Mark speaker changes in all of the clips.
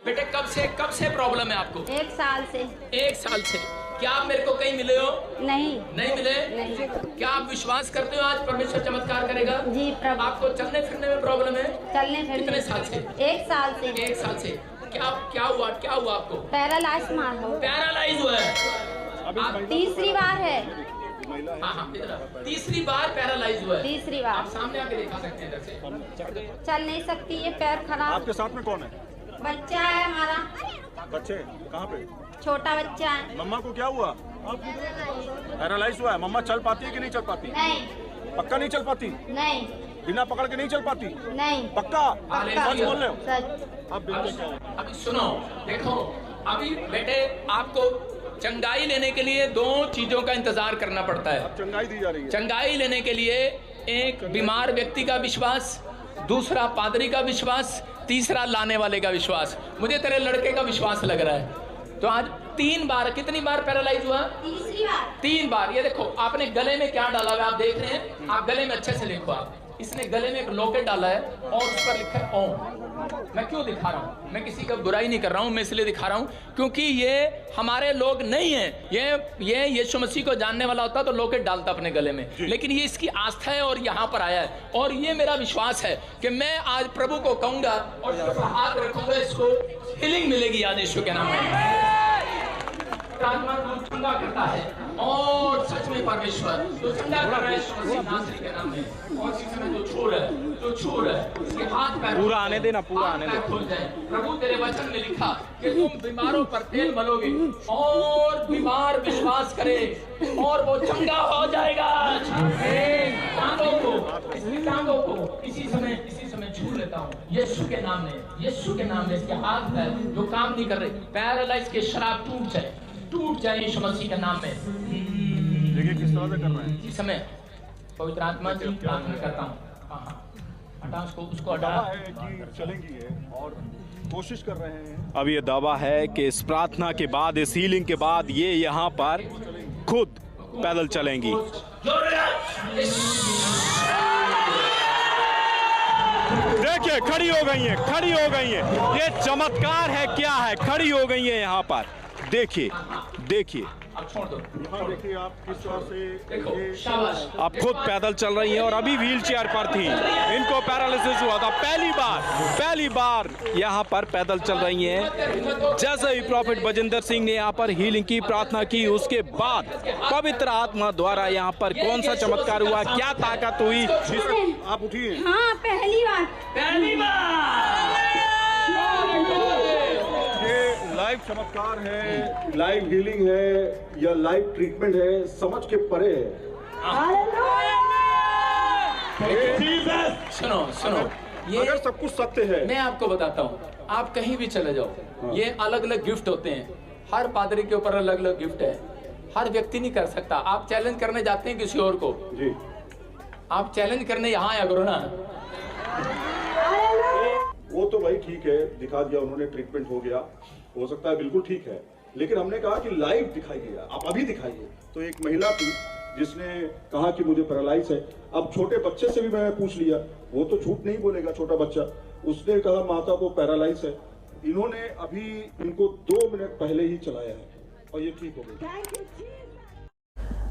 Speaker 1: बेटे कब से प्रॉब्लम है आपको?
Speaker 2: 1 साल से।
Speaker 1: 1 साल से। क्या आप मेरे को कहीं मिले हो?
Speaker 2: नहीं
Speaker 1: मिले?
Speaker 2: नहीं।
Speaker 1: क्या आप विश्वास करते हो आज परमेश्वर चमत्कार करेगा?
Speaker 2: जी प्रभु।
Speaker 1: आपको चलने फिरने में प्रॉब्लम है?
Speaker 2: चलने फिरने।
Speaker 1: कितने साल से?
Speaker 2: 1 साल से।
Speaker 1: 1 साल से। क्या हुआ आपको?
Speaker 2: पैरालाइज मार हो।
Speaker 1: पैरालाइज हुआ है?
Speaker 2: तीसरी बार है।
Speaker 1: हाँ, तीसरी बार पैरालाइज हुआ है।
Speaker 2: तीसरी बार।
Speaker 1: आप सामने आके दिखा सकते हैं इधर से।
Speaker 2: चल नहीं सकती, ये पैर खराब।
Speaker 3: आपके साथ में कौन है?
Speaker 2: बच्चा है हमारा।
Speaker 3: बच्चे कहाँ पे?
Speaker 2: छोटा बच्चा है।
Speaker 3: मम्मा को क्या हुआ? पैरालाइज हुआ है। मम्मा चल पाती है कि नहीं चल पाती?
Speaker 2: नहीं।
Speaker 3: पक्का नहीं चल पाती?
Speaker 2: नहीं।
Speaker 3: बिना पकड़ के नहीं चल पाती?
Speaker 2: नहीं।
Speaker 3: पक्का? सच बोल रहे हो?
Speaker 2: सच।
Speaker 3: अब
Speaker 1: अभी सुनो, देखो, अभी बेटे आपको चंगाई लेने के लिए 2 चीजों का इंतजार करना पड़ता है।
Speaker 3: चंगाई दी जा रही है।
Speaker 1: चंगाई लेने के लिए एक बीमार व्यक्ति का विश्वास, दूसरा पादरी का विश्वास, तीसरा लाने वाले का विश्वास। मुझे तेरे लड़के का विश्वास लग रहा है। तो आज 3 बार, कितनी बार पैरालाइज हुआ?
Speaker 2: तीसरी बार।
Speaker 1: 3 बार। ये देखो, आपने गले में क्या डाला हुआ आप देख रहे हैं? आप गले में अच्छे से देखो। आप इसने गले में एक लॉकेट डाला है और उस पर लिखा है ओम। मैं क्यों दिखा रहा हूँ? मैं किसी का बुराई नहीं कर रहा हूँ, मैं इसलिए दिखा रहा हूँ क्योंकि ये हमारे लोग नहीं हैं। ये यीशु मसीह को जानने वाला होता तो लॉकेट डालता अपने गले में, लेकिन ये इसकी आस्था है और यहाँ पर आया है। और ये मेरा विश्वास है कि मैं आज प्रभु को कहूंगा और जब हाथ रखूंगा इसको हीलिंग मिलेगी आज यीशु के नाम में। आत्मा को चंगा करता है और सच में परमेश्वर जो चंगा कर रहा है यीशु मसीह नासरी के नाम में। और इस समय जो छोड़ है उसके हाथ पैर
Speaker 3: पूरा आने देना, पूरा आने दे।
Speaker 1: खोल जाए। प्रभु तेरे वचन में लिखा कि तुम बीमारों पर तेल मलोगे और बीमार विश्वास करे और वो चंगा हो जाएगा। टांगों को इसी समय छू लेता हूँ यीशु के नाम में। यीशु के नाम में इसके हाथ पैर जो काम नहीं कर रहे, पैरालाइज के शराब टूट जाए यीशु मसीह के नाम में।
Speaker 3: देखिए किस तरह से कर रहे हैं।
Speaker 1: इसी समय पवित्र आत्मा की प्रार्थना करता हूँ। हटा उसको हटा।
Speaker 3: चलेंगी है और कोशिश कर रहे हैं। अब ये दावा है कि इस प्रार्थना के बाद, इस हीलिंग के बाद ये यहाँ पर खुद पैदल चलेंगी। देखिए खड़ी हो गई है। ये चमत्कार है, क्या है? खड़ी हो गई है यहाँ पर। देखिए
Speaker 1: अब छोड़ दो।
Speaker 3: यहाँ देखिए आप किस तरह से
Speaker 1: देखो, शाबाश।
Speaker 3: आप खुद पैदल चल रही हैं और अभी व्हील चेयर पर थी। इनको पैरालिसिस हुआ था पहली बार यहाँ पर पैदल चल रही हैं। जैसे ही प्रॉफिट बजिंदर सिंह ने यहाँ पर हीलिंग की प्रार्थना की, उसके बाद पवित्र आत्मा द्वारा यहाँ पर कौन सा चमत्कार हुआ, क्या ताकत हुई? आप उठिए।
Speaker 2: हाँ, पहली बार।
Speaker 3: ये लाइव चमत्कार है, लाइव हीलिंग है या लाइव ट्रीटमेंट है, समझ के परे है।
Speaker 1: सुनो, ये
Speaker 3: अगर सब कुछ सत्य है,
Speaker 1: मैं आपको बताता हूँ, आप कहीं भी चले जाओ, ये अलग अलग गिफ्ट होते हैं। हर पादरी के ऊपर अलग अलग गिफ्ट है। हर व्यक्ति नहीं कर सकता। आप चैलेंज करने जाते हैं किसी और को
Speaker 3: जी,
Speaker 1: आप चैलेंज करने यहाँ आया करो ना।
Speaker 3: वो तो भाई ठीक है, दिखा दिया उन्होंने, ट्रीटमेंट हो गया, हो सकता है बिल्कुल ठीक है, लेकिन हमने कहा कि लाइव दिखाइए, आप अभी दिखाइए। तो एक महिला थी जिसने कहा कि मुझे पैरालाइज है। अब छोटे बच्चे से भी मैं पूछ लिया, वो तो झूठ नहीं बोलेगा, छोटा बच्चा, उसने कहा माता को पैरालाइज है। इन्होंने अभी इनको 2 मिनट पहले ही चलाया है और ये ठीक हो गई।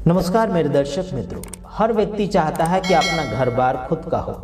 Speaker 4: नमस्कार मेरे दर्शक मित्रों, हर व्यक्ति चाहता है कि अपना घर बार खुद का हो।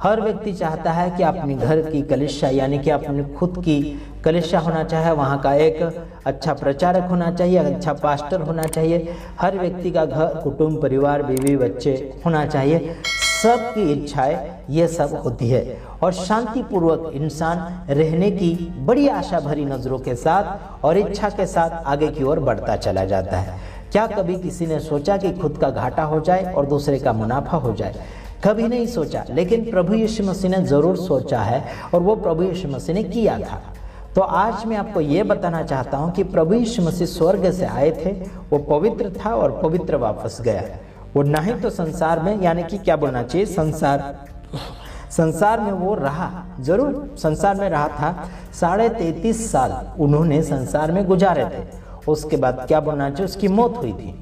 Speaker 4: हर व्यक्ति चाहता है कि अपने घर की कलीसिया यानी कि अपनी खुद की कलीसिया होना चाहिए, वहाँ का एक अच्छा प्रचारक होना चाहिए, अच्छा पास्टर होना चाहिए। हर व्यक्ति का घर, कुटुंब, परिवार, बीवी, बच्चे होना चाहिए। सबकी इच्छाएं ये सब होती है और शांतिपूर्वक इंसान रहने की बड़ी आशा भरी नज़रों के साथ और इच्छा के साथ आगे की ओर बढ़ता चला जाता है। क्या कभी किसी ने सोचा कि खुद का घाटा हो जाए और दूसरे का मुनाफा हो जाए? कभी नहीं सोचा, लेकिन प्रभु यीशु मसीह ने जरूर सोचा है और वो प्रभु यीशु मसीह ने किया था। तो आज मैं आपको ये बताना चाहता हूँ कि प्रभु यीशु मसीह स्वर्ग से आए थे, वो पवित्र था और पवित्र वापस गया। वो ना ही तो संसार में, यानी कि क्या बोलना चाहिए, संसार में वो रहा, जरूर संसार में रहा था। 33.5 साल उन्होंने संसार में गुजारे थे। उसके बाद क्या बोलना चाहिए, उसकी मौत हुई थी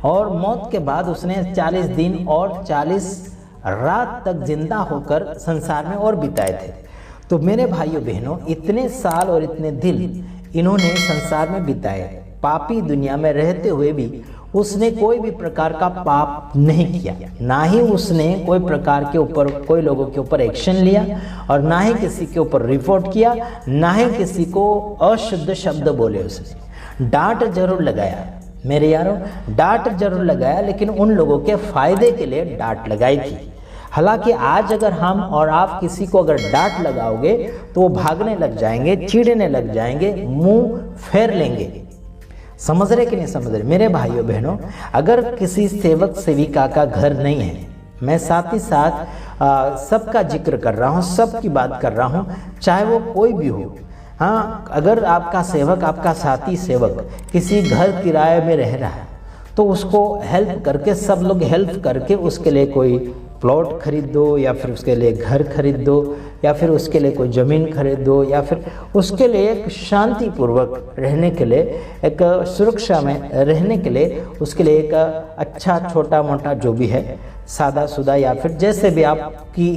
Speaker 4: और मौत के बाद उसने 40 दिन और 40 रात तक जिंदा होकर संसार में और बिताए थे। तो मेरे भाइयों बहनों, इतने साल और इतने दिन इन्होंने संसार में बिताए, पापी दुनिया में रहते हुए भी उसने कोई भी प्रकार का पाप नहीं किया, ना ही उसने कोई प्रकार के ऊपर कोई लोगों के ऊपर एक्शन लिया और ना ही किसी के ऊपर रिपोर्ट किया, ना ही किसी को अशुद्ध शब्द बोले। उसने डांट जरूर लगाया मेरे यारों, डांट जरूर लगाया, लेकिन उन लोगों के फायदे के लिए डांट लगाई थी। हालांकि आज अगर हम और आप किसी को अगर डांट लगाओगे तो वो भागने लग जाएंगे, चिढ़ने लग जाएंगे, मुंह फेर लेंगे। समझ रहे कि नहीं समझ रहे मेरे भाइयों बहनों? अगर किसी सेवक सेविका का घर नहीं है, मैं साथ ही साथ सबका जिक्र कर रहा हूँ, सबकी बात कर रहा हूँ, चाहे वो कोई भी हो। हाँ, अगर आपका सेवक, आपका साथी सेवक किसी घर किराए में रह रहा है तो उसको हेल्प करके, सब लोग हेल्प करके उसके लिए कोई प्लॉट खरीद दो, या फिर उसके लिए घर खरीद दो, या फिर उसके लिए कोई ज़मीन खरीद दो, या फिर उसके लिए एक शांतिपूर्वक रहने के लिए, एक सुरक्षा में रहने के लिए उसके लिए एक अच्छा छोटा मोटा जो भी है सादा सुदा, या फिर जैसे भी आपकी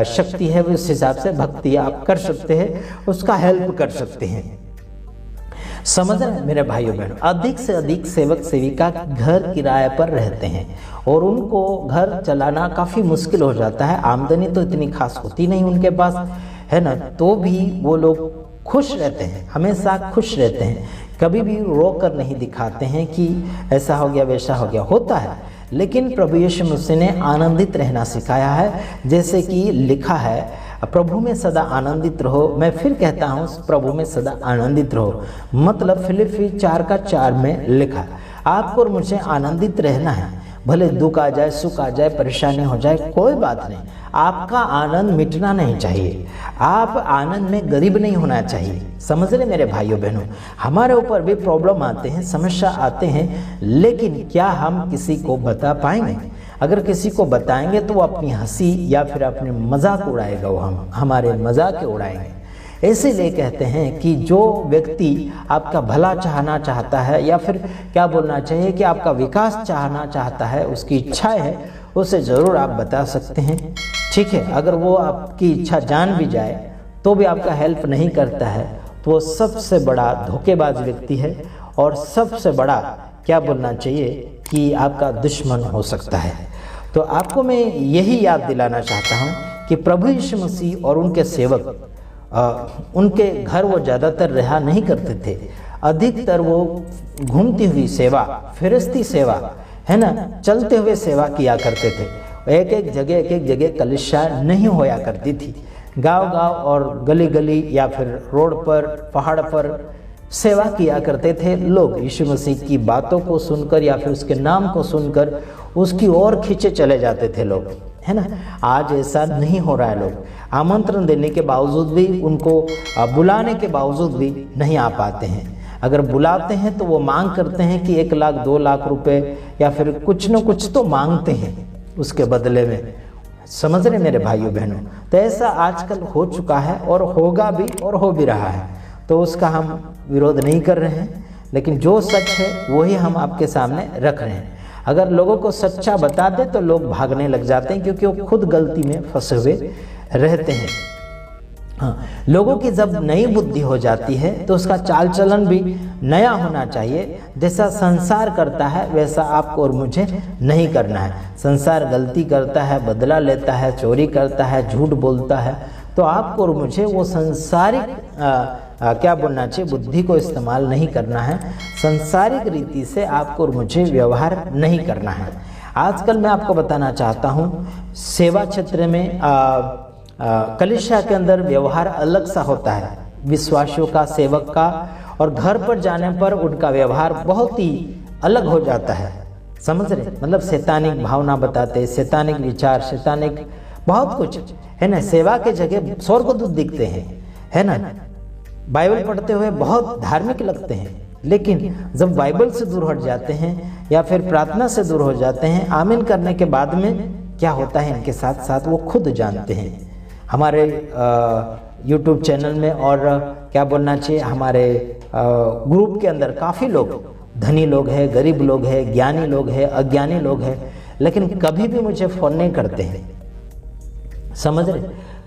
Speaker 4: शक्ति है उस हिसाब से भक्ति आप कर सकते हैं, उसका हेल्प कर सकते हैं। समझ रहे मेरे भाइयों बहनों? अधिक से अधिक सेवक सेविका घर किराए पर रहते हैं और उनको घर चलाना काफ़ी मुश्किल हो जाता है। आमदनी तो इतनी खास होती नहीं उनके पास, है ना, तो भी वो लोग खुश रहते हैं, हमेशा खुश रहते हैं, कभी भी रो कर नहीं दिखाते हैं कि ऐसा हो गया वैसा हो गया। होता है, लेकिन प्रभु यीशु मसीह ने आनंदित रहना सिखाया है। जैसे कि लिखा है, प्रभु में सदा आनंदित रहो। मैं फिर कहता हूँ, प्रभु में सदा आनंदित रहो, मतलब फिलिप्पी 4:4 में लिखा है, आपको और मुझे आनंदित रहना है। भले दुख आ जाए, सुख आ जाए, परेशानी हो जाए, कोई बात नहीं, आपका आनंद मिटना नहीं चाहिए। आप आनंद में गरीब नहीं होना चाहिए। समझ रहे मेरे भाइयों बहनों? हमारे ऊपर भी प्रॉब्लम आते हैं, समस्या आते हैं, लेकिन क्या हम किसी को बता पाएंगे? अगर किसी को बताएंगे तो वो अपनी हंसी या फिर अपने मजाक उड़ाएगा, वो हमारे मजाक उड़ाएंगे। इसीलिए कहते हैं कि जो व्यक्ति आपका भला चाहना चाहता है, या फिर क्या बोलना चाहिए कि आपका विकास चाहना चाहता है, उसकी इच्छाएं है, उसे ज़रूर आप बता सकते हैं। ठीक है, अगर वो आपकी इच्छा जान भी जाए तो भी आपका हेल्प नहीं करता है तो वो सबसे बड़ा धोखेबाज व्यक्ति है, और सबसे बड़ा क्या बोलना चाहिए कि आपका दुश्मन हो सकता है। तो आपको मैं यही याद दिलाना चाहता हूँ कि प्रभु यीशु मसीह और उनके सेवक, उनके घर वो ज़्यादातर रहा नहीं करते थे, अधिकतर वो घूमती हुई सेवा, फिरस्ती सेवा, है ना, चलते हुए सेवा किया करते थे। एक एक जगह कलिशा नहीं होया करती थी। गांव-गांव और गली गली या फिर रोड पर, पहाड़ पर सेवा किया करते थे लोग। यीशु मसीह की बातों को सुनकर या फिर उसके नाम को सुनकर उसकी ओर खींचे चले जाते थे लोग, है ना। आज ऐसा नहीं हो रहा है। लोग आमंत्रण देने के बावजूद भी, उनको बुलाने के बावजूद भी नहीं आ पाते हैं। अगर बुलाते हैं तो वो मांग करते हैं कि 1 लाख 2 लाख रुपए या फिर कुछ न कुछ तो मांगते हैं उसके बदले में। समझ रहे मेरे भाइयों बहनों? तो ऐसा आजकल हो चुका है और होगा भी और हो भी रहा है। तो उसका हम विरोध नहीं कर रहे हैं, लेकिन जो सच है वही हम आपके सामने रख रहे हैं। अगर लोगों को सच्चा बता दे तो लोग भागने लग जाते हैं, क्योंकि वो खुद गलती में फंसे हुए रहते हैं। हाँ, लोगों की जब नई बुद्धि हो जाती है तो उसका चाल चलन भी नया होना चाहिए। जैसा संसार करता है वैसा आपको और मुझे नहीं करना है। संसार गलती करता है, बदला लेता है, चोरी करता है, झूठ बोलता है, तो आपको और मुझे वो संसारिक क्या बोलना चाहिए, बुद्धि को इस्तेमाल नहीं करना है। संसारिक रीति से आपको और मुझे व्यवहार नहीं करना है। आजकल मैं आपको बताना चाहता हूँ, सेवा क्षेत्र में कलीसिया के अंदर व्यवहार अलग सा होता है विश्वासियों का, सेवक का, और घर पर जाने पर उनका व्यवहार बहुत ही अलग हो जाता है। समझ रहे? मतलब शैतानिक भावना बताते, शैतानिक विचार, शैतानिक बहुत कुछ, है ना। सेवा के जगह स्वर्गदूत दिखते हैं, है ना। बाइबल पढ़ते हुए बहुत धार्मिक लगते हैं, लेकिन जब बाइबल से दूर हट जाते हैं या फिर प्रार्थना से दूर हो जाते हैं, आमीन करने के बाद में क्या होता है इनके साथ साथ वो खुद जानते हैं। हमारे YouTube चैनल में और क्या बोलना चाहिए, हमारे ग्रुप के अंदर काफ़ी लोग, धनी लोग हैं, गरीब लोग हैं, ज्ञानी लोग हैं, अज्ञानी लोग हैं, लेकिन कभी भी मुझे फ़ोन नहीं करते हैं। समझ रहे?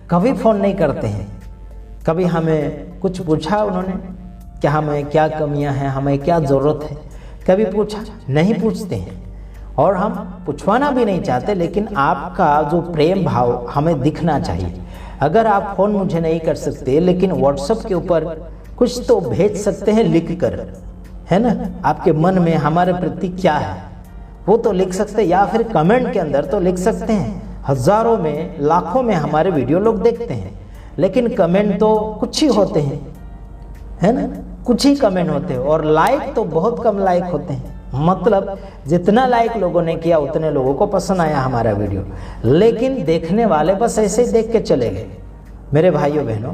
Speaker 4: कभी फ़ोन नहीं करते हैं। कभी हमें कुछ पूछा उन्होंने कि हमें क्या कमियां हैं, हमें क्या ज़रूरत है, कभी पूछा? नहीं पूछते हैं और हम पूछवाना भी नहीं चाहते। लेकिन आपका जो प्रेम भाव हमें दिखना चाहिए। अगर आप फ़ोन मुझे नहीं कर सकते लेकिन व्हाट्सएप के ऊपर कुछ तो भेज सकते हैं लिख कर, है ना, आपके मन में हमारे प्रति क्या है वो तो लिख सकते हैं, या फिर कमेंट के अंदर तो लिख सकते हैं। हज़ारों में लाखों में हमारे वीडियो लोग देखते हैं लेकिन कमेंट तो कुछ ही होते हैं, है ना, कुछ ही कमेंट होते हैं और लाइक तो बहुत कम लाइक होते हैं। मतलब जितना लाइक लोगों ने किया उतने लोगों को पसंद आया हमारा वीडियो, लेकिन देखने वाले बस ऐसे ही देख के चले गए। मेरे भाइयों बहनों,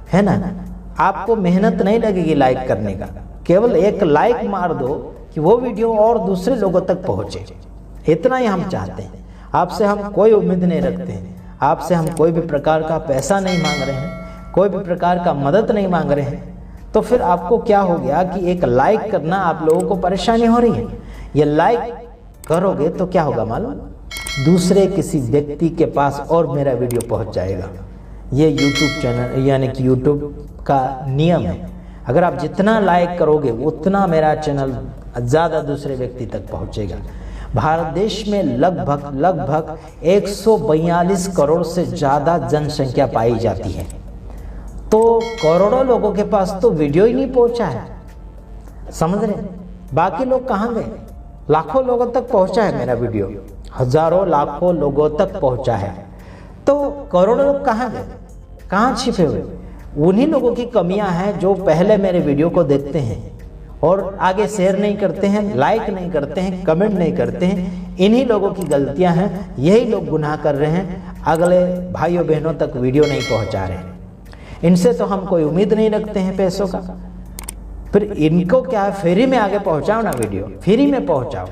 Speaker 4: है ना, आपको मेहनत नहीं लगेगी लाइक करने का, केवल एक लाइक मार दो कि वो वीडियो और दूसरे लोगों तक पहुंचे। इतना ही हम चाहते हैं। आपसे हम कोई उम्मीद नहीं रखते हैं, आपसे हम कोई भी प्रकार का पैसा नहीं मांग रहे हैं, कोई भी प्रकार का मदद नहीं मांग रहे हैं। तो फिर आपको क्या हो गया कि एक लाइक करना आप लोगों को परेशानी हो रही है। ये लाइक करोगे तो क्या होगा मालूम? दूसरे किसी व्यक्ति के पास और मेरा वीडियो पहुंच जाएगा। ये यूट्यूब चैनल यानी कि यूट्यूब का नियम है। अगर आप जितना लाइक करोगे उतना मेरा चैनल ज़्यादा दूसरे व्यक्ति तक पहुंचेगा। भारत देश में लगभग 142 करोड़ से ज़्यादा जनसंख्या पाई जाती है। तो करोड़ों लोगों के पास तो वीडियो ही नहीं पहुंचा है, समझ रहे? बाकी लोग कहाँ गए? लाखों लोगों तक पहुंचा है मेरा वीडियो, हजारों लाखों लोगों तक पहुंचा है। तो करोड़ों लोग कहाँ गए, कहाँ छिपे हुए? उन्हीं लोगों की कमियां हैं जो पहले मेरे वीडियो को देखते हैं और आगे शेयर नहीं करते हैं, लाइक नहीं करते हैं, कमेंट नहीं करते हैं। इन्हीं लोगों की गलतियां हैं, यही लोग गुनाह कर रहे हैं, अगले भाइयों बहनों तक वीडियो नहीं पहुंचा रहे हैं। इनसे तो हम कोई उम्मीद नहीं रखते हैं पैसों का, फिर इनको क्या है, फ्री में आगे पहुंचाओ ना वीडियो, फ्री में पहुंचाओ।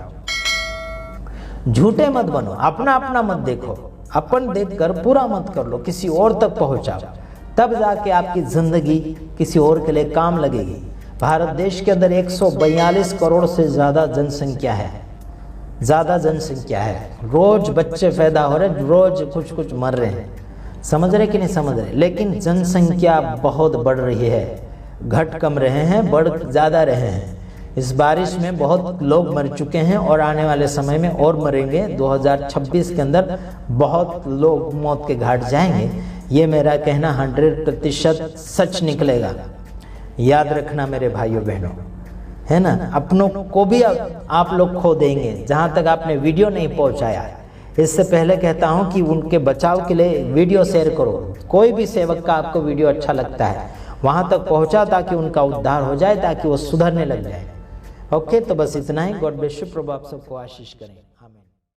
Speaker 4: झूठे मत बनो, अपना अपना मत देखो, अपन देखकर पूरा मत कर लो, किसी और तक पहुंचाओ, तब जाके आपकी जिंदगी किसी और के लिए काम लगेगी। भारत देश के अंदर 142 करोड़ से ज़्यादा जनसंख्या है, ज़्यादा जनसंख्या है। रोज बच्चे पैदा हो रहे, रोज कुछ कुछ मर रहे हैं, समझ रहे कि नहीं समझ रहे? लेकिन जनसंख्या बहुत बढ़ रही है, घट कम रहे हैं, बढ़ ज़्यादा रहे हैं। इस बारिश में बहुत लोग मर चुके हैं और आने वाले समय में और मरेंगे। 2026 के अंदर बहुत लोग मौत के घाट जाएंगे। ये मेरा कहना 100% सच निकलेगा। याद रखना मेरे भाइयों बहनों, है ना, अपनों को भी आप लोग खो देंगे जहाँ तक आपने वीडियो नहीं पहुँचाया। इससे पहले कहता हूं कि उनके बचाव के लिए वीडियो शेयर करो। कोई भी सेवक का आपको वीडियो अच्छा लगता है वहां तक पहुंचा ताकि उनका उद्धार हो जाए, ताकि वो सुधरने लग जाए। ओके, तो बस इतना ही। God bless you. प्रभु आप सबको आशीष करें।